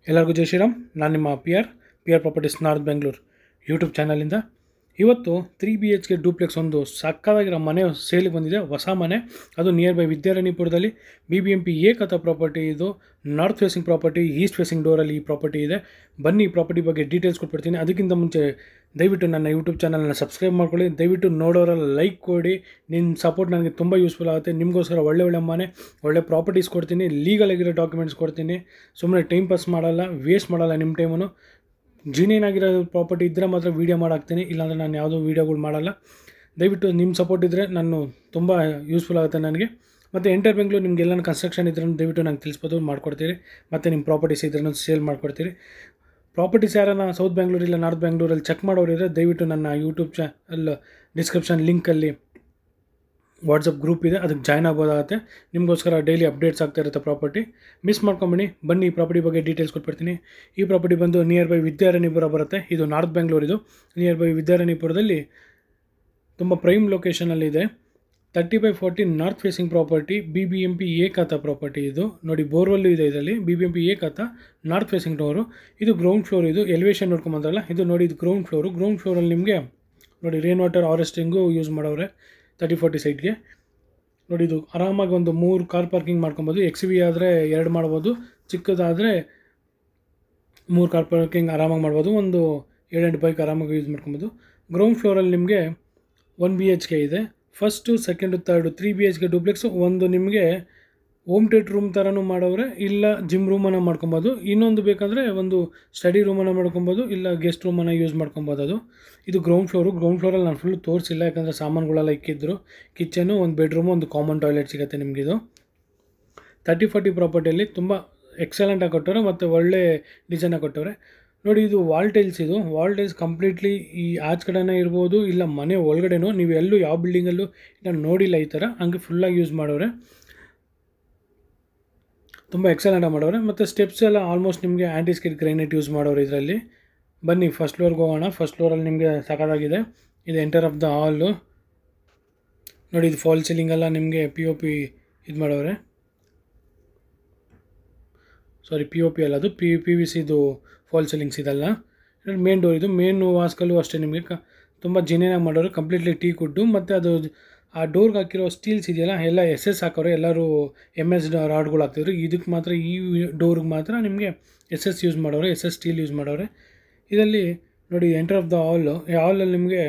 ಎಲ್ಲರಿಗೂ ಜೈ ಶ್ರೀರಾಮ್. ನಾನು ನಿಮ್ಮ P R properties north Bengaluru YouTube ಚಾನಲಿಂದ ಇವತ್ತು 3 BHK ಡೂಪ್ಲೆಕ್ಸ್ ಒಂದು ಸಕ್ಕತ್ತಾಗಿರೋ ಮನೆ ಸೇಲಿಗೆ ಬಂದಿದೆ. ಹೊಸ ಮನೆ, ಅದು ನಿಯರ್ ಬೈ ವಿದ್ಯಾರಣ್ಯಪುರದಲ್ಲಿ BBMP ಏಕತಾ ಪ್ರಾಪರ್ಟಿ. ಇದು north facing property, east facing ಡೋರಲ್ಲಿ ಈ ಪ್ರಾಪರ್ಟಿ ಇದೆ. ಬನ್ನಿ ಈ ಪ್ರಾಪರ್ಟಿ ಬಗ್ಗೆ ಡೀಟೇಲ್ಸ್ ಕೊಟ್ಬಿಡ್ತೀನಿ. ಅದಕ್ಕಿಂತ ಮುಂಚೆ ದಯವಿಟ್ಟು ನನ್ನ ಯೂಟ್ಯೂಬ್ ಚಾನಲ್ನ ಸಬ್ಸ್ಕ್ರೈಬ್ ಮಾಡ್ಕೊಳ್ಳಿ. ದಯವಿಟ್ಟು ನೋಡೋರೆಲ್ಲ ಲೈಕ್ ಕೊಡಿ. ನಿಮ್ಮ ಸಪೋರ್ಟ್ ನನಗೆ ತುಂಬ ಯೂಸ್ಫುಲ್ ಆಗುತ್ತೆ. ನಿಮಗೋಸ್ಕರ ಒಳ್ಳೆ ಮನೆ, ಒಳ್ಳೆ ಪ್ರಾಪರ್ಟೀಸ್ ಕೊಡ್ತೀನಿ, ಲೀಗಲ್ ಆಗಿರೋ ಡಾಕ್ಯುಮೆಂಟ್ಸ್ ಕೊಡ್ತೀನಿ. ಸುಮ್ಮನೆ ಟೈಮ್ ಪಾಸ್ ಮಾಡಲ್ಲ, ವೇಸ್ಟ್ ಮಾಡಲ್ಲ ನಿಮ್ಮ ಟೈಮನ್ನು. ಜೀನಿಯನ್ ಆಗಿರೋ ಪ್ರಾಪರ್ಟಿ ಇದ್ದರೆ ಮಾತ್ರ ವೀಡಿಯೋ ಮಾಡಾಕ್ತೀನಿ, ಇಲ್ಲಾಂದರೆ ನಾನು ಯಾವುದೋ ವೀಡಿಯೋಗಳು ಮಾಡಲ್ಲ. ದಯವಿಟ್ಟು ನಿಮ್ಮ ಸಪೋರ್ಟ್ ಇದ್ದರೆ ನಾನು ತುಂಬ ಯೂಸ್ಫುಲ್ ಆಗುತ್ತೆ ನನಗೆ. ಮತ್ತು ಎಂಟರ್ ಬೆಂಗಳೂರು ನಿಮಗೆಲ್ಲ ಕನ್ಸ್ಟ್ರಕ್ಷನ್ ಇದ್ರೂ ದಯವಿಟ್ಟು ನಂಗೆ ತಿಳಿಸ್ಬೋದು, ಮಾಡ್ಕೊಡ್ತೀರಿ. ಮತ್ತು ನಿಮ್ಮ ಪ್ರಾಪರ್ಟೀಸ್ ಇದ್ರೂ ಸೇಲ್ ಮಾಡ್ಕೊಡ್ತೀರಿ. ಪ್ರಾಪರ್ಟೀಸ್ ಯಾರನ್ನ ಸೌತ್ ಬೆಂಗಳೂರು ಇಲ್ಲ ನಾರ್ತ್ ಬೆಂಗಳೂರಲ್ಲಿ ಚೆಕ್ ಮಾಡೋರಿದ್ರೆ ದಯವಿಟ್ಟು ನನ್ನ ಯೂಟ್ಯೂಬ್ ಚಾನಲ್ ಡಿಸ್ಕ್ರಿಪ್ಷನ್ ಲಿಂಕಲ್ಲಿ ವಾಟ್ಸಪ್ ಗ್ರೂಪ್ ಇದೆ, ಅದಕ್ಕೆ ಜಾಯ್ನ್ ಆಗ್ಬೋದಾಗುತ್ತೆ. ನಿಮಗೋಸ್ಕರ ಡೈಲಿ ಅಪ್ಡೇಟ್ಸ್ ಆಗ್ತಾ ಇರುತ್ತೆ ಪ್ರಾಪರ್ಟಿ. ಮಿಸ್ ಮಾಡ್ಕೊಂಬಿಡಿ. ಬನ್ನಿ ಈ ಪ್ರಾಪರ್ಟಿ ಬಗ್ಗೆ ಡೀಟೇಲ್ಸ್ ಕೊಟ್ಬಿಡ್ತೀನಿ. ಈ ಪ್ರಾಪರ್ಟಿ ಬಂದು ನಿಯರ್ ಬೈ ವಿದ್ಯಾರಣ್ಯಪುರ ಬರುತ್ತೆ. ಇದು ನಾರ್ತ್ ಬೆಂಗಳೂರು. ಇದು ನಿಯರ್ ಬೈ ವಿದ್ಯಾರಣ್ಯಪುರದಲ್ಲಿ ತುಂಬ ಪ್ರೈಮ್ ಲೊಕೇಶನಲ್ಲಿದೆ. 30/40 ನಾರ್ತ್ ಫೇಸಿಂಗ್ ಪ್ರಾಪರ್ಟಿ, BBMP ಏಕತಾ ಪ್ರಾಪರ್ಟಿ. ಇದು ನೋಡಿ, ಬೋರ್ವೆಲ್ಲು ಇದೆ ಇದರಲ್ಲಿ. BBMP ಏಕತಾ ನಾರ್ತ್ ಫೇಸಿಂಗ್ ಡೋರು. ಇದು ಗ್ರೌಂಡ್ ಫ್ಲೋರ್. ಇದು ಎಲಿವೇಷನ್ ನೋಡ್ಕೊಂಬಂದ್ರಲ್ಲ, ಇದು ನೋಡಿ, ಇದು ಗ್ರೌಂಡ್ ಫ್ಲೋರು. ಗ್ರೌಂಡ್ ಫ್ಲೋರಲ್ಲಿ ನಿಮಗೆ ನೋಡಿ ರೈನ್ ವಾಟರ್ ಹಾರ್ವೆಸ್ಟಿಂಗು ಯೂಸ್ ಮಾಡೋರೆ 30/40 ಸೈಟ್ಗೆ. ನೋಡಿ, ಇದು ಆರಾಮಾಗಿ ಒಂದು 3 ಕಾರ್ ಪಾರ್ಕಿಂಗ್ ಮಾಡ್ಕೊಬೋದು. XV ಆದರೆ 2 ಮಾಡ್ಬೋದು, ಚಿಕ್ಕದಾದರೆ 3 ಕಾರ್ ಪಾರ್ಕಿಂಗ್ ಆರಾಮಾಗಿ ಮಾಡ್ಬೋದು. ಒಂದು 7-8 ಬೈಕ್ ಆರಾಮಾಗಿ ಯೂಸ್ ಮಾಡ್ಕೊಬೋದು. ಗ್ರೌಂಡ್ ಫ್ಲೋರಲ್ಲಿ ನಿಮಗೆ 1 BHK ಇದೆ. First, second, third 3 BHK ಡೂಪ್ಲೆಕ್ಸು. ಒಂದು ನಿಮಗೆ ಹೋಮ್ ಥಿಯೇಟರ್ ರೂಮ್ ಥರನೂ ಮಾಡೋರೆ, ಇಲ್ಲ ಜಿಮ್ ರೂಮನ್ನು ಮಾಡ್ಕೊಬೋದು. ಇನ್ನೊಂದು ಬೇಕಂದರೆ ಒಂದು ಸ್ಟಡಿ ರೂಮನ್ನು ಮಾಡ್ಕೊಬೋದು, ಇಲ್ಲ ಗೆಸ್ಟ್ ರೂಮನ್ನು ಯೂಸ್ ಮಾಡ್ಕೊಬೋದು. ಅದು ಇದು ಗ್ರೌಂಡ್ ಫ್ಲೋರು. ಗ್ರೌಂಡ್ ಫ್ಲೋರಲ್ಲಿ ನಾನು ಫುಲ್ ತೋರಿಸಿಲ್ಲ, ಯಾಕಂದರೆ ಸಾಮಾನುಗಳೆಲ್ಲ ಇಕ್ಕಿದ್ರು. ಕಿಚನು, ಒಂದು ಬೆಡ್ರೂಮು, ಒಂದು ಕಾಮನ್ ಟಾಯ್ಲೆಟ್ ಸಿಗುತ್ತೆ ನಿಮಗಿದು. 30/40 ಪ್ರಾಪರ್ಟಿಯಲ್ಲಿ ತುಂಬ ಎಕ್ಸಲೆಂಟಾಗಿ ಕೊಟ್ಟವ್ರೆ ಮತ್ತು ಒಳ್ಳೆ ಡಿಸೈನಾಗಿ ಕೊಟ್ಟವ್ರೆ. ನೋಡಿ, ಇದು ವಾಲ್ ಟೈಲ್ಸ್. ಇದು ವಾಲ್ ಟೈಲ್ಸ್ ಕಂಪ್ಲೀಟ್ಲಿ ಈ ಆಚೆ ಕಡೆನೇ ಇರ್ಬೋದು, ಇಲ್ಲ ಮನೆ ಒಳಗಡೆನೂ. ನೀವು ಎಲ್ಲೂ ಯಾವ ಬಿಲ್ಡಿಂಗಲ್ಲೂ ನಾನು ನೋಡಿಲ್ಲ ಈ ಥರ, ಹಂಗೆ ಫುಲ್ಲಾಗಿ ಯೂಸ್ ಮಾಡೋರೆ. ತುಂಬ ಎಕ್ಸಲೆಂಟಾಗಿ ಮಾಡೋರೆ. ಮತ್ತು ಸ್ಟೆಪ್ಸ್ ಎಲ್ಲ ಆಲ್ಮೋಸ್ಟ್ ನಿಮಗೆ ಆ್ಯಂಟಿಸ್ಕಿಡ್ ಗ್ರೈನೇಟ್ ಯೂಸ್ ಮಾಡೋರು ಇದರಲ್ಲಿ. ಬನ್ನಿ ಫಸ್ಟ್ ಫ್ಲೋರ್ಗೆ ಹೋಗೋಣ. ಫಸ್ಟ್ ಫ್ಲೋರಲ್ಲಿ ನಿಮಗೆ ಸಖತ್ತಾಗಿದೆ. ಇದು ಎಂಟರ್ ಆಫ್ ದ ಹಾಲು. ನೋಡಿ, ಇದು ಫಾಲ್ ಸೀಲಿಂಗೆಲ್ಲ ನಿಮಗೆ POP ಇದು ಮಾಡೋರೆ. ಸಾರಿ, POP ಅಲ್ಲ, ಅದು PVC ಇದು ಫಾಲ್ ಸೀಲಿಂಗ್ಸ್ ಇದೆಲ್ಲ. Main door. ಇದು ಮೇನ್ ವಾಸ್ಕಲ್ಲು ಅಷ್ಟೇ ನಿಮಗೆ ತುಂಬ ಜೆನ್ಯೂನಾಗಿ ಮಾಡೋರು. Completely teak wood. ಮತ್ತು ಅದು ಆ ಡೋರ್ಗೆ ಹಾಕಿರೋ ಸ್ಟೀಲ್ಸ್ ಇದೆಯಲ್ಲ, ಎಲ್ಲ SS ಹಾಕೋರು. ಎಲ್ಲರೂ MS ರಾಡ್ಗಳು ಹಾಕ್ತಿದ್ರು. ಇದಕ್ಕೆ ಮಾತ್ರ, ಈ ಡೋರ್ಗೆ ಮಾತ್ರ ನಿಮಗೆ SS ಯೂಸ್ ಮಾಡೋರು, SS ಸ್ಟೀಲ್ ಯೂಸ್ ಮಾಡೋರೆ. ಇದರಲ್ಲಿ ನೋಡಿ, ಎಂಟರ್ ಆಫ್ ದ ಹಾಲು. ಈ ಹಾಲಲ್ಲಿ ನಿಮಗೆ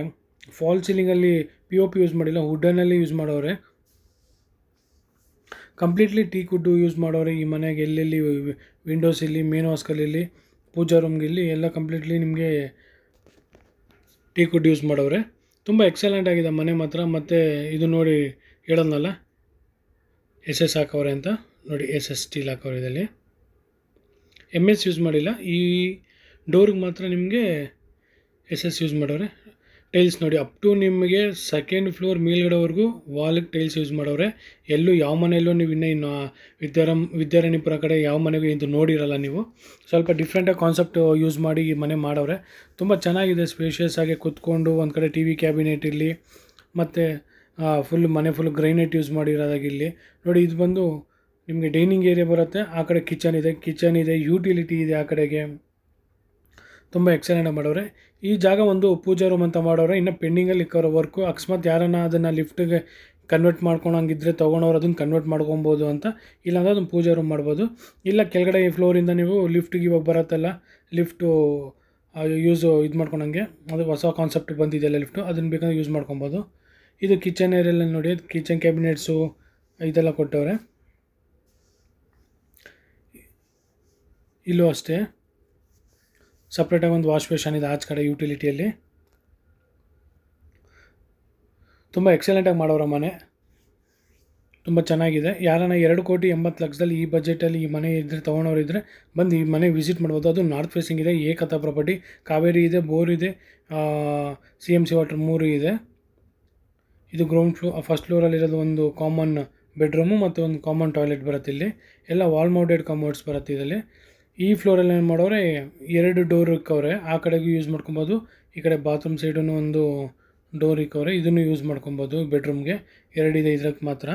ಫಾಲ್ ಸೀಲಿಂಗಲ್ಲಿ POP ಯೂಸ್ ಮಾಡಿಲ್ಲ, ವುಡನ್ನಲ್ಲಿ ಯೂಸ್ ಮಾಡೋರೆ. ಕಂಪ್ಲೀಟ್ಲಿ ಟೀ ಕುಡ್ಡು ಯೂಸ್ ಮಾಡೋರೆ ಈ ಮನೆಗೆ. ಎಲ್ಲೆಲ್ಲಿ ವಿಂಡೋಸ್ ಇಲ್ಲಿ, ಮೇನ್ ವಾಸ್ಕಲ್ಲಿ, ಪೂಜಾ ರೂಮ್ಗಿಲ್ಲಿ ಎಲ್ಲ ಕಂಪ್ಲೀಟ್ಲಿ ನಿಮಗೆ ಟೀ ಕುಡ್ ಯೂಸ್ ಮಾಡೋರೆ. ತುಂಬ ಎಕ್ಸಲೆಂಟ್ ಆಗಿದೆ ಮನೆ ಮಾತ್ರ. ಮತ್ತು ಇದು ನೋಡಿ, ಹೇಳೋದ್ನಲ್ಲ SS ಹಾಕವ್ರೆ ಅಂತ. ನೋಡಿ, SS ಸ್ಟೀಲ್ ಹಾಕವ್ರೆ ಇದರಲ್ಲಿ. MS ಯೂಸ್ ಮಾಡಿಲ್ಲ. ಈ ಡೋರ್ಗೆ ಮಾತ್ರ ನಿಮಗೆ SS ಯೂಸ್ ಮಾಡೋರೆ. ಟೈಲ್ಸ್ ನೋಡಿ, ಅಪ್ ಟು ನಿಮಗೆ ಸೆಕೆಂಡ್ ಫ್ಲೋರ್ ಮೇಲ್ಗಡೆವರೆಗೂ ವಾಲಿಗೆ ಟೈಲ್ಸ್ ಯೂಸ್ ಮಾಡೋರೆ. ಎಲ್ಲೂ ಯಾವ ಮನೆಯಲ್ಲೂ ನೀವು ಇನ್ನು ವಿದ್ಯಾರಣ್ಯಪುರ ಕಡೆ ಯಾವ ಮನೆಗೂ ಇದು ನೋಡಿರಲ್ಲ ನೀವು. ಸ್ವಲ್ಪ ಡಿಫ್ರೆಂಟಾಗಿ ಕಾನ್ಸೆಪ್ಟ್ ಯೂಸ್ ಮಾಡಿ ಈ ಮನೆ ಮಾಡೋರೆ. ತುಂಬ ಚೆನ್ನಾಗಿದೆ. ಸ್ಪೇಷಿಯಸ್ ಆಗಿ ಕೂತ್ಕೊಂಡು ಒಂದು ಕಡೆ TV ಕ್ಯಾಬಿನೆಟ್ ಇಲ್ಲಿ, ಮತ್ತು ಮನೆ ಫುಲ್ ಗ್ರೈನೇಟ್ ಯೂಸ್ ಮಾಡಿರೋದಾಗಿಲ್ಲಿ. ನೋಡಿ, ಇದು ಬಂದು ನಿಮಗೆ ಡೈನಿಂಗ್ ಏರಿಯಾ ಬರುತ್ತೆ. ಆ ಕಡೆ ಕಿಚನ್ ಇದೆ, ಯುಟಿಲಿಟಿ ಇದೆ ಆ ಕಡೆಗೆ. ತುಂಬ ಎಕ್ಸಲೆಂಟಾಗಿ ಮಾಡೋರೆ. ಈ ಜಾಗ ಒಂದು ಪೂಜಾ ರೂಮ್ ಅಂತ ಮಾಡೋರೆ. ಇನ್ನು ಪೆಂಡಿಂಗಲ್ಲಿ ಇಕ್ಕವ್ರೆ ವರ್ಕು. ಅಕಸ್ಮಾತ್ ಯಾರನ್ನ ಅದನ್ನು ಲಿಫ್ಟಿಗೆ ಕನ್ವರ್ಟ್ ಮಾಡ್ಕೊಳಂಗಿದ್ರೆ ತೊಗೊಂಡವ್ರು ಅದನ್ನು ಕನ್ವರ್ಟ್ ಮಾಡ್ಕೊಬೋದು ಅಂತ. ಇಲ್ಲಾಂದರೆ ಅದನ್ನು ಪೂಜಾ ರೂಮ್ ಮಾಡ್ಬೋದು. ಇಲ್ಲ ಕೆಳಗಡೆ ಈ ಫ್ಲೋರಿಂದ ನೀವು ಲಿಫ್ಟಿಗೆ ಇವಾಗ ಬರುತ್ತಲ್ಲ, ಲಿಫ್ಟು ಇದು ಮಾಡ್ಕೊಳಂಗೆ, ಅದು ಹೊಸ ಕಾನ್ಸೆಪ್ಟ್ ಬಂದಿದೆಯಲ್ಲ ಲಿಫ್ಟು, ಅದನ್ನು ಬೇಕಾದ್ರೆ ಯೂಸ್ ಮಾಡ್ಕೊಬೋದು. ಇದು ಕಿಚನ್ ಏರಿಯಲ್ಲಿ ನೋಡಿ, ಕಿಚನ್ ಕ್ಯಾಬಿನೆಟ್ಸು ಇದೆಲ್ಲ ಕೊಟ್ಟವ್ರೆ. ಇಲ್ಲೂ ಅಷ್ಟೇ ಸಪ್ರೇಟಾಗಿ ಒಂದು ವಾಶ್ ಬೇಷನ್ ಇದೆ ಆಚೆ ಕಡೆ ಯುಟಿಲಿಟಿಯಲ್ಲಿ. ತುಂಬ ಎಕ್ಸಲೆಂಟಾಗಿ ಮಾಡೋರ ಮನೆ. ತುಂಬ ಚೆನ್ನಾಗಿದೆ. ಯಾರನ್ನ 2,80,00,000 ಈ ಬಜೆಟಲ್ಲಿ ಈ ಮನೆ ಇದ್ದರೆ ತೊಗೊಳೋರಿದ್ದರೆ ಬಂದು ಈ ಮನೆ ವಿಸಿಟ್ ಮಾಡ್ಬೋದು. ಅದು ನಾರ್ತ್ ಫೇಸಿಂಗ್ ಇದೆ, ಏಕತಾ ಪ್ರಾಪರ್ಟಿ. ಕಾವೇರಿ ಇದೆ, ಬೋರ್ ಇದೆ, CMC ವಾಟರ್ 3 ಇದೆ. ಇದು ಗ್ರೌಂಡ್ ಫಸ್ಟ್ ಫ್ಲೋರಲ್ಲಿರೋದು ಒಂದು ಕಾಮನ್ ಬೆಡ್ರೂಮು ಮತ್ತು ಒಂದು ಕಾಮನ್ ಟಾಯ್ಲೆಟ್ ಬರುತ್ತೆ. ಇಲ್ಲಿ ಎಲ್ಲ ವಾಲ್ ಮೌಂಟೆಡ್ ಕಮೋಡ್ಸ್ ಬರುತ್ತೆ ಇದರಲ್ಲಿ. ಈ ಫ್ಲೋರಲ್ಲಿ ಏನು ಮಾಡೋರೆ, 2 ಡೋರ್ ಇಕ್ಕವ್ರೆ. ಆ ಕಡೆಗೂ ಯೂಸ್ ಮಾಡ್ಕೊಬೋದು, ಈ ಕಡೆ ಬಾತ್ರೂಮ್ ಸೈಡೂ ಒಂದು ಡೋರ್ ಇಕ್ಕವ್ರೆ. ಇದನ್ನು ಯೂಸ್ ಮಾಡ್ಕೊಬೋದು ಬೆಡ್ರೂಮ್ಗೆ. 2 ಇದೆ ಇದಕ್ಕೆ ಮಾತ್ರ.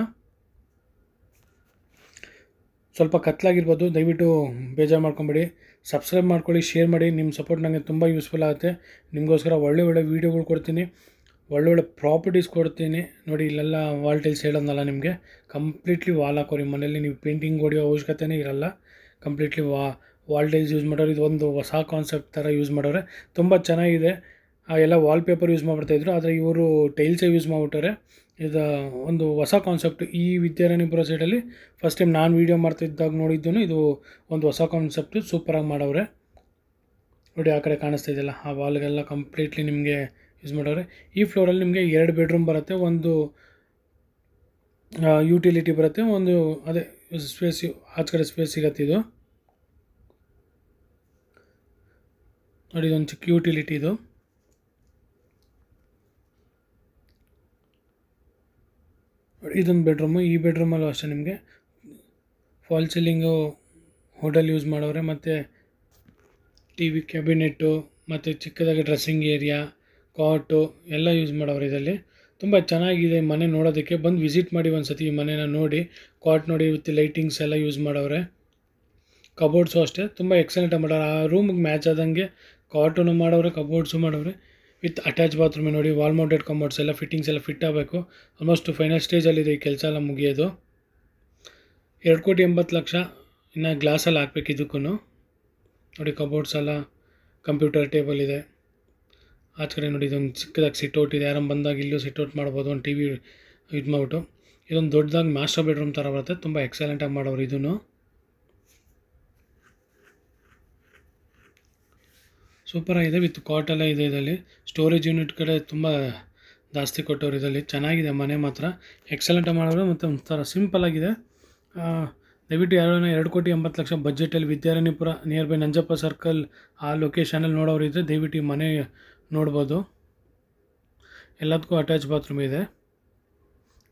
ಸ್ವಲ್ಪ ಕತ್ಲಾಗಿರ್ಬೋದು, ದಯವಿಟ್ಟು ಬೇಜಾರು ಮಾಡ್ಕೊಂಬೇಡಿ. ಸಬ್ಸ್ಕ್ರೈಬ್ ಮಾಡ್ಕೊಳ್ಳಿ, ಶೇರ್ ಮಾಡಿ. ನಿಮ್ಮ ಸಪೋರ್ಟ್ ನನಗೆ ತುಂಬ ಯೂಸ್ಫುಲ್ ಆಗುತ್ತೆ. ನಿಮಗೋಸ್ಕರ ಒಳ್ಳೆ ವೀಡಿಯೋಗಳು ಕೊಡ್ತೀನಿ, ಒಳ್ಳೊಳ್ಳೆ ಪ್ರಾಪರ್ಟೀಸ್ ಕೊಡ್ತೀನಿ. ನೋಡಿ ಇಲ್ಲೆಲ್ಲ ವಾಲ್ ಟೈಲ್ಸ್ ಹೇಳೋದಲ್ಲ ನಿಮಗೆ, ಕಂಪ್ಲೀಟ್ಲಿ ವಾಲ್ ಹಾಕೋರಿ ಮನೇಲಿ. ನೀವು ಪೇಂಟಿಂಗ್ ಹೊಡೆಯೋ ಅವಶ್ಯಕತೆನೇ ಇರಲ್ಲ. ಕಂಪ್ಲೀಟ್ಲಿ ವಾಲ್ ಟೈಲ್ಸ್ ಯೂಸ್ ಮಾಡೋರು. ಇದು ಒಂದು ಹೊಸ ಕಾನ್ಸೆಪ್ಟ್ ಥರ ಯೂಸ್ ಮಾಡೋರೆ, ತುಂಬ ಚೆನ್ನಾಗಿದೆ. ಎಲ್ಲ ವಾಲ್ಪೇಪರ್ ಯೂಸ್ ಮಾಡ್ಬಿಡ್ತಾಯಿದ್ರು, ಆದರೆ ಇವರು ಟೈಲ್ಸೇ ಯೂಸ್ ಮಾಡಿಬಿಟ್ಟಾರೆ. ಇದು ಒಂದು ಹೊಸ ಕಾನ್ಸೆಪ್ಟ್. ಈ ವಿದ್ಯಾರಣ್ಯಪುರ ಸೈಡಲ್ಲಿ ಫಸ್ಟ್ ಟೈಮ್ ನಾನು ವೀಡಿಯೋ ಮಾಡ್ತಿದ್ದಾಗ ನೋಡಿದ್ದು. ಇದು ಒಂದು ಹೊಸ ಕಾನ್ಸೆಪ್ಟು, ಸೂಪರಾಗಿ ಮಾಡವ್ರೆ. ನೋಡಿ ಆ ಕಡೆ ಕಾಣಿಸ್ತಾ ಇದೆಯಲ್ಲ, ಆ ವಾಲ್ಗೆಲ್ಲ ಕಂಪ್ಲೀಟ್ಲಿ ನಿಮಗೆ ಯೂಸ್ ಮಾಡವ್ರೆ. ಈ ಫ್ಲೋರಲ್ಲಿ ನಿಮಗೆ 2 ಬೆಡ್ರೂಮ್ ಬರುತ್ತೆ, ಒಂದು ಯುಟಿಲಿಟಿ ಬರುತ್ತೆ, ಒಂದು ಅದೇ ಸ್ಪೇಸ್, ಆಚೆ ಕಡೆ ಸ್ಪೇಸ್ ಸಿಗತ್ತೆ. ಇದು ನೋಡಿ, ಇದೊಂದು ಚಿಕ್ಕ ಯುಟಿಲಿಟಿ. ಇದು ಇದೊಂದು ಬೆಡ್ರೂಮು. ಈ ಬೆಡ್ರೂಮಲ್ಲೂ ಅಷ್ಟೇ ನಿಮಗೆ ಫಾಲ್ ಸೀಲಿಂಗು ಹೋಟೆಲ್ ಯೂಸ್ ಮಾಡವ್ರೆ, ಮತ್ತು ಟಿ ವಿ ಕ್ಯಾಬಿನೆಟ್ಟು, ಮತ್ತು ಚಿಕ್ಕದಾಗಿ ಡ್ರೆಸ್ಸಿಂಗ್ ಏರಿಯಾ, ಕಾಟು ಎಲ್ಲ ಯೂಸ್ ಮಾಡವ್ರೆ ಇದರಲ್ಲಿ. ತುಂಬ ಚೆನ್ನಾಗಿದೆ ಮನೆ ನೋಡೋದಕ್ಕೆ. ಬಂದು ವಿಸಿಟ್ ಮಾಡಿ ಒಂದು ಸತಿ ಈ ಮನೇನ ನೋಡಿ. ಕಾಟ್ ನೋಡಿ, ವಿತ್ ಲೈಟಿಂಗ್ಸ್ ಎಲ್ಲ ಯೂಸ್ ಮಾಡವ್ರೆ. ಕಬೋರ್ಡ್ಸು ಅಷ್ಟೇ ತುಂಬ ಎಕ್ಸಲೆಂಟಾಗಿ ಮಾಡವ್ರೆ. ಆ ರೂಮಿಗೆ ಮ್ಯಾಚ್ ಆದಂಗೆ ಕಾಟನ್ನು ಮಾಡವ್ರೆ, ಕಬೋರ್ಡ್ಸು ಮಾಡವ್ರೆ. ವಿತ್ ಅಟ್ಯಾಚ್ ಬಾತ್ರೂಮ್ ನೋಡಿ, ವಾಲ್ ಮೌಂಟೆಡ್ ಕಬೋರ್ಡ್ಸ್ ಎಲ್ಲ ಫಿಟ್ಟಿಂಗ್ಸ್ ಎಲ್ಲ ಫಿಟ್ ಆಗಬೇಕು. ಆಲ್ಮೋಸ್ಟ್ ಫೈನಲ್ ಸ್ಟೇಜಲ್ಲಿದೆ ಈ ಕೆಲಸ ಎಲ್ಲ ಮುಗಿಯೋದು. 2,80,00,000 ಇನ್ನು ಗ್ಲಾಸಲ್ಲಿ ಹಾಕ್ಬೇಕು ಇದಕ್ಕೂ. ನೋಡಿ ಕಬೋರ್ಡ್ಸ್ ಎಲ್ಲ, ಕಂಪ್ಯೂಟರ್ ಟೇಬಲ್ ಇದೆ. ಆಚೆ ಕಡೆ ನೋಡಿ ಇದೊಂದು ಚಿಕ್ಕದಾಗಿ ಸಿಟ್ಔಟ್ ಇದೆ, ಯಾರನ್ನು ಬಂದಾಗ ಇಲ್ಲೂ ಸಿಟ್ಔಟ್ ಮಾಡ್ಬೋದು. ಒಂದು ಟಿ ವಿ ಇದು ಮಾಡಿಬಿಟ್ಟು. ಇದೊಂದು ದೊಡ್ಡದಾಗಿ ಮಾಸ್ಟರ್ ಬೆಡ್ರೂಮ್ ಥರ ಬರುತ್ತೆ, ತುಂಬ ಎಕ್ಸಲೆಂಟಾಗಿ ಮಾಡೋರು. ಇದನ್ನು ಸೂಪರಾಗಿದೆ, ವಿತ್ ಕಾಟ್ ಎಲ್ಲ ಇದೆ ಇದರಲ್ಲಿ. ಸ್ಟೋರೇಜ್ ಯೂನಿಟ್ ಕಡೆ ತುಂಬ ಜಾಸ್ತಿ ಕೊಟ್ಟವ್ರು ಇದರಲ್ಲಿ. ಚೆನ್ನಾಗಿದೆ ಮನೆ ಮಾತ್ರ, ಎಕ್ಸಲೆಂಟಾಗಿ ಮಾಡೋರು. ಮತ್ತು ಒಂಥರ ಸಿಂಪಲ್ಲಾಗಿದೆ. ದಯವಿಟ್ಟು ಯಾರನ್ನ 2,80,00,000 ಬಜೆಟಲ್ಲಿ Vidyaranyapura near by Nanjappa circle ಆ ಲೊಕೇಶನಲ್ಲಿ ನೋಡೋರು ಇದ್ದರೆ ದಯವಿಟ್ಟು ಈ ಮನೆ ನೋಡ್ಬೋದು. ಎಲ್ಲದಕ್ಕೂ ಅಟ್ಯಾಚ್ ಬಾತ್ರೂಮ್ ಇದೆ,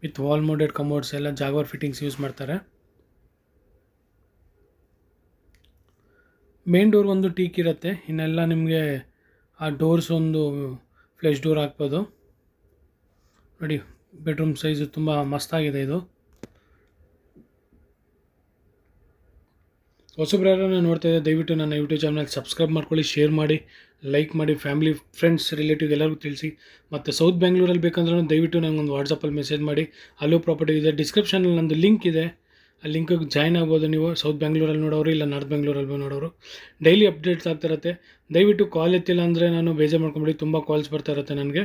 ವಿತ್ ವಾಲ್ ಮೌಂಟೆಡ್ ಕಬೋರ್ಡ್ಸ್ ಎಲ್ಲ ಜಾಗ್ವಾರ್ ಫಿಟ್ಟಿಂಗ್ಸ್ ಯೂಸ್ ಮಾಡ್ತಾರೆ. ಮೇನ್ ಡೋರ್ ಒಂದು ಟೀಕ್ ಇರುತ್ತೆ, ಇನ್ನೆಲ್ಲ ನಿಮಗೆ ಆ ಡೋರ್ಸ್ ಒಂದು ಫ್ಲೆಶ್ ಡೋರ್ ಹಾಕ್ಬೋದು. ನೋಡಿ ಬೆಡ್ರೂಮ್ ಸೈಜು ತುಂಬ ಮಸ್ತಾಗಿದೆ. ಇದು ಹೊಸಬ್ರು ಯಾರನ್ನ ನೋಡ್ತಾ ಇದ್ದೆ ದಯವಿಟ್ಟು ನನ್ನ ಯೂಟ್ಯೂಬ್ ಚಾನಲ್ ಸಬ್ಸ್ಕ್ರೈಬ್ ಮಾಡ್ಕೊಳ್ಳಿ, ಶೇರ್ ಮಾಡಿ, ಲೈಕ್ ಮಾಡಿ, ಫ್ಯಾಮಿಲಿ ಫ್ರೆಂಡ್ಸ್ ರಿಲೇಟಿವ್ ಎಲ್ಲರಿಗೂ ತಿಳಿಸಿ. ಮತ್ತು ಸೌತ್ ಬೆಂಗಳೂರಲ್ಲಿ ಬೇಕಂದ್ರೂ ದಯವಿಟ್ಟು ನನಗೊಂದು ವಾಟ್ಸಪ್ಪಲ್ಲಿ ಮೆಸೇಜ್ ಮಾಡಿ. ಅಲ್ಲೂ ಪ್ರಾಪರ್ಟಿ ಇದೆ, ಡಿಸ್ಕ್ರಿಪ್ಷನಲ್ಲಿ ನಂದು ಲಿಂಕ್ ಇದೆ, ಆ ಲಿಂಕಿಗೆ ಜಾಯ್ನ್ ಆಗ್ಬೋದು ನೀವು. ಸೌತ್ ಬೆಂಗಳೂರಲ್ಲಿ ನೋಡೋರು, ಇಲ್ಲ ನಾರ್ತ್ ಬೆಂಗಳೂರಲ್ಲಿ ನೋಡೋರು. ಡೈಲಿ ಅಪ್ಡೇಟ್ಸ್ ಆಗ್ತಿರುತ್ತೆ. ದಯವಿಟ್ಟು ಕಾಲ್ ಎತ್ತಿಲ್ಲ ಅಂದರೆ ನಾನು ಬೇಜಾರು ಮಾಡ್ಕೊಂಬಿಡಿ, ತುಂಬ ಕಾಲ್ಸ್ ಬರ್ತಾ ಇರುತ್ತೆ ನನಗೆ.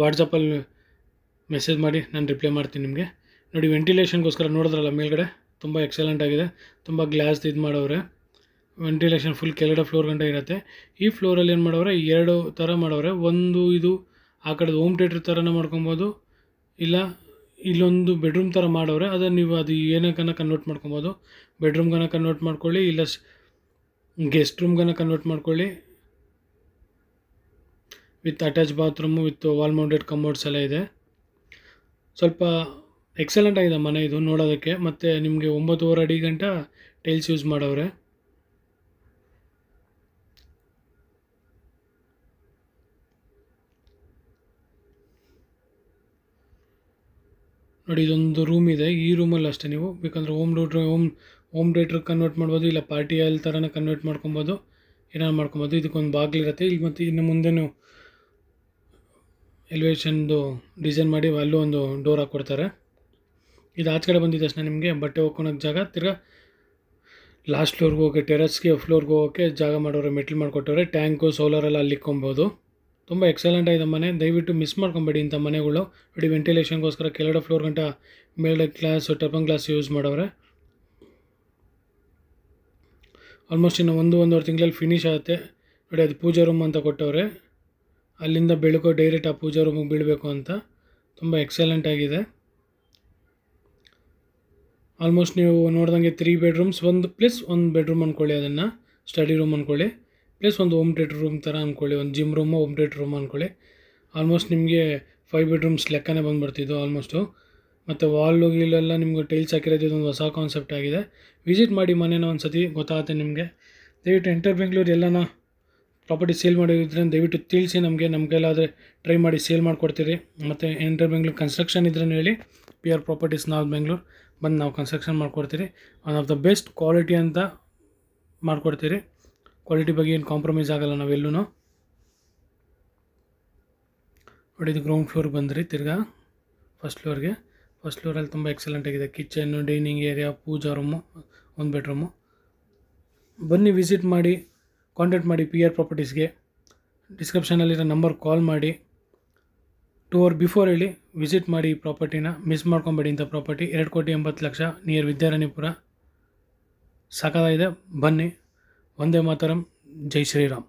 ವಾಟ್ಸಪ್ಪಲ್ಲಿ ಮೆಸೇಜ್ ಮಾಡಿ, ನಾನು ರಿಪ್ಲೈ ಮಾಡ್ತೀನಿ ನಿಮಗೆ. ನೋಡಿ ವೆಂಟಿಲೇಷನ್ಗೋಸ್ಕರ ನೋಡಿದ್ರಲ್ಲ ಮೇಲ್ಗಡೆ, ತುಂಬ ಎಕ್ಸಲೆಂಟ್ ಆಗಿದೆ. ತುಂಬ ಗ್ಲಾಸ್ ಇದು ಮಾಡವ್ರೆ. ವೆಂಟಿಲೇಷನ್ ಫುಲ್ ಕೆಳಗಡೆ ಫ್ಲೋರ್ ಗಂಟೆ ಇರುತ್ತೆ. ಈ ಫ್ಲೋರಲ್ಲಿ ಏನು ಮಾಡವ್ರೆ, 2 ಥರ ಮಾಡವ್ರೆ. ಒಂದು ಇದು ಆ ಕಡೆದು ಹೋಮ್ ಥಿಯೇಟ್ರ್ ಥರನ ಮಾಡ್ಕೊಬೋದು, ಇಲ್ಲ ಇಲ್ಲೊಂದು ಬೆಡ್ರೂಮ್ ಥರ ಮಾಡವ್ರೆ. ಅದನ್ನು ನೀವು ಅದು ಏನಕ್ಕನ್ನ ಕನ್ವರ್ಟ್ ಮಾಡ್ಕೊಬೋದು. ಬೆಡ್ರೂಮ್ಗನ್ನ ಕನ್ವರ್ಟ್ ಮಾಡ್ಕೊಳ್ಳಿ, ಇಲ್ಲ ಗೆಸ್ಟ್ ರೂಮ್ಗನ್ನ ಕನ್ವರ್ಟ್ ಮಾಡ್ಕೊಳ್ಳಿ. With attach bathroom, with wall mounted cupboards ಎಲ್ಲ ಇದೆ. ಸ್ವಲ್ಪ ಎಕ್ಸಲೆಂಟ್ ಆಗಿದೆ ಮನೆ ಇದು ನೋಡೋದಕ್ಕೆ. ಮತ್ತು ನಿಮಗೆ 9.5 ಅಡಿ ಗಂಟ ಟೈಲ್ಸ್ ಯೂಸ್ ಮಾಡವ್ರೆ. ನೋಡಿ ಇದೊಂದು ರೂಮ್ ಇದೆ. ಈ ರೂಮಲ್ಲಿ ಅಷ್ಟೇ ನೀವು ಬೇಕಂದ್ರೆ ಹೋಮ್ ಥಿಯೇಟ್ರ್ ಕನ್ವರ್ಟ್ ಮಾಡ್ಬೋದು, ಇಲ್ಲ ಪಾರ್ಟಿ ಹಾಲ್ ಥರನೇ ಕನ್ವರ್ಟ್ ಮಾಡ್ಕೊಬೋದು, ಏನಾರು ಮಾಡ್ಕೊಬೋದು. ಇದಕ್ಕೊಂದು ಬಾಗಿಲಿರುತ್ತೆ ಇಲ್ಲಿ. ಮತ್ತು ಇನ್ನು ಮುಂದೆನೂ ಎಲಿವೇಷನ್ದು ಡಿಸೈನ್ ಮಾಡಿ ಅಲ್ಲೂ ಒಂದು ಡೋರ್ ಹಾಕ್ಕೊಡ್ತಾರೆ. ಇದು ಆಚೆ ಕಡೆ ಬಂದಿದ್ದ ತಕ್ಷಣ ನಿಮಗೆ ಬಟ್ಟೆ ಹೋಗ್ಕೊಳಕ್ಕೆ ಜಾಗ, ತಿರ್ಗಾ ಲಾಸ್ಟ್ ಫ್ಲೋರ್ಗೆ ಹೋಗೋಕ್ಕೆ, ಟೆರೆಸ್ಗೆ ಫ್ಲೋರ್ಗೆ ಹೋಗೋಕ್ಕೆ ಜಾಗ ಮಾಡೋರೆ, ಮೆಟ್ಲು ಮಾಡಿಕೊಟ್ಟವ್ರೆ. ಟ್ಯಾಂಕು ಸೋಲಾರೆಲ್ಲ ಅಲ್ಲಿ ಇಕ್ಕೊಬೋದು. ತುಂಬ ಎಕ್ಸಲೆಂಟ್ ಆಗಿದೆ ಮನೆ, ದಯವಿಟ್ಟು ಮಿಸ್ ಮಾಡ್ಕೊಬೇಡಿ ಇಂಥ ಮನೆಗಳು. ನೋಡಿ ವೆಂಟಿಲೇಷನ್ಗೋಸ್ಕರ ಕೆಳಗಡೆ ಫ್ಲೋರ್ ಗಂಟ ಮೇಲೆ ಗ್ಲಾಸ್, ಟರ್ಪನ್ ಗ್ಲಾಸ್ ಯೂಸ್ ಮಾಡವ್ರೆ. ಆಲ್ಮೋಸ್ಟ್ ಇನ್ನು 1-1.5 ತಿಂಗಳಲ್ಲಿ ಫಿನಿಶ್ ಆಗುತ್ತೆ. ನೋಡಿ ಅದು ಪೂಜಾ ರೂಮ್ ಅಂತ ಕೊಟ್ಟವ್ರೆ, ಅಲ್ಲಿಂದ ಬೆಳಕು ಡೈರೆಕ್ಟ್ ಆ ಪೂಜಾ ರೂಮಿಗೆ ಬೀಳಬೇಕು ಅಂತ. ತುಂಬ ಎಕ್ಸಲೆಂಟ್ ಆಗಿದೆ. ಆಲ್ಮೋಸ್ಟ್ ನೀವು ನೋಡ್ದಂಗೆ 3 ಬೆಡ್ರೂಮ್ಸ್, ಒಂದು ಬೆಡ್ರೂಮ್ ಅಂದ್ಕೊಳ್ಳಿ, ಅದನ್ನು ಸ್ಟಡಿ ರೂಮ್ ಅಂದ್ಕೊಳ್ಳಿ, ಪ್ಲಸ್ ಒಂದು ಹೋಮ್ ಥಿಯೇಟ್ರ್ ರೂಮ್ ಥರ ಅಂದ್ಕೊಳ್ಳಿ, ಒಂದು gym room, home theatre room ಅಂದ್ಕೊಳ್ಳಿ. ಆಲ್ಮೋಸ್ಟ್ ನಿಮಗೆ 5 ಬೆಡ್ರೂಮ್ಸ್ ಲೆಕ್ಕನೇ ಬಂದುಬಿಡ್ತಿದ್ದು ಆಲ್ಮೋಸ್ಟು. ಮತ್ತು ವಾಲು ಗೀಲೆಲ್ಲ ನಿಮ್ಗೆ ಟೈಲ್ಸ್ ಹಾಕಿರೋದು ಇದೊಂದು ಹೊಸ ಕಾನ್ಸೆಪ್ಟ್ ಆಗಿದೆ. ವಿಸಿಟ್ ಮಾಡಿ ಮನೇನ ಒಂದು ಸತಿ, ಗೊತ್ತಾಗುತ್ತೆ ನಿಮಗೆ. ದಯವಿಟ್ಟು ಎಂಟರ್ ಬೆಂಗಳೂರು ಎಲ್ಲನ ಪ್ರಾಪರ್ಟಿ ಸೇಲ್ ಮಾಡಿದ್ರೆ ದಯವಿಟ್ಟು ತಿಳಿಸಿ ನಮಗೆ. ನಮ್ಮ ಕೈಲಾದರೆ ಟ್ರೈ ಮಾಡಿ ಸೇಲ್ ಮಾಡಿಕೊಡ್ತೀರಿ. ಮತ್ತು ಎಂಟರ್ ಬೆಂಗಳೂರು ಕನ್ಸ್ಟ್ರಕ್ಷನ್ ಇದ್ರೂ ಹೇಳಿ. PR properties north Bengaluru. ಬಂದು ನಾವು ಕನ್ಸ್ಟ್ರಕ್ಷನ್ ಮಾಡಿಕೊಡ್ತೀರಿ. One of the best quality ಅಂತ ಮಾಡಿಕೊಡ್ತೀರಿ. ಕ್ವಾಲಿಟಿ ಬಗ್ಗೆ ಏನು ಕಾಂಪ್ರಮೈಸ್ ಆಗೋಲ್ಲ ನಾವೆಲ್ಲೂ. ನೋಡಿ, ಇದು ಗ್ರೌಂಡ್ ಫ್ಲೋರ್ ಬಂದ್ರಿ. ತಿರ್ಗಾ ಫಸ್ಟ್ ಫ್ಲೋರಲ್ಲಿ ತುಂಬ ಎಕ್ಸಲೆಂಟ್ ಆಗಿದೆ. ಕಿಚನ್ನು, ಡೈನಿಂಗ್ ಏರಿಯಾ, ಪೂಜಾ ರೂಮು, 1 ಬೆಡ್ರೂಮು. ಬನ್ನಿ, ವಿಸಿಟ್ ಮಾಡಿ, ಕಾಂಟ್ಯಾಕ್ಟ್ ಮಾಡಿ PR ಪ್ರಾಪರ್ಟೀಸ್ಗೆ. ಡಿಸ್ಕ್ರಿಪ್ಷನಲ್ಲಿರೋ ನಂಬರ್ ಕಾಲ್ ಮಾಡಿ 2 ಅವರ್ ಬಿಫೋರ್ ಹೇಳಿ ವಿಸಿಟ್ ಮಾಡಿ. ಈ ಪ್ರಾಪರ್ಟಿನ ಮಿಸ್ ಮಾಡ್ಕೊಬೇಡಿ. ಇಂಥ ಪ್ರಾಪರ್ಟಿ 2,80,00,000 ನಿಯರ್ ವಿದ್ಯಾರಣ್ಯಪುರ. ಸಾಕಾಗಿದೆ. ಬನ್ನಿ. ವಂದೇ ಮಾತರಂ. ಜೈ ಶ್ರೀರಾಮ್.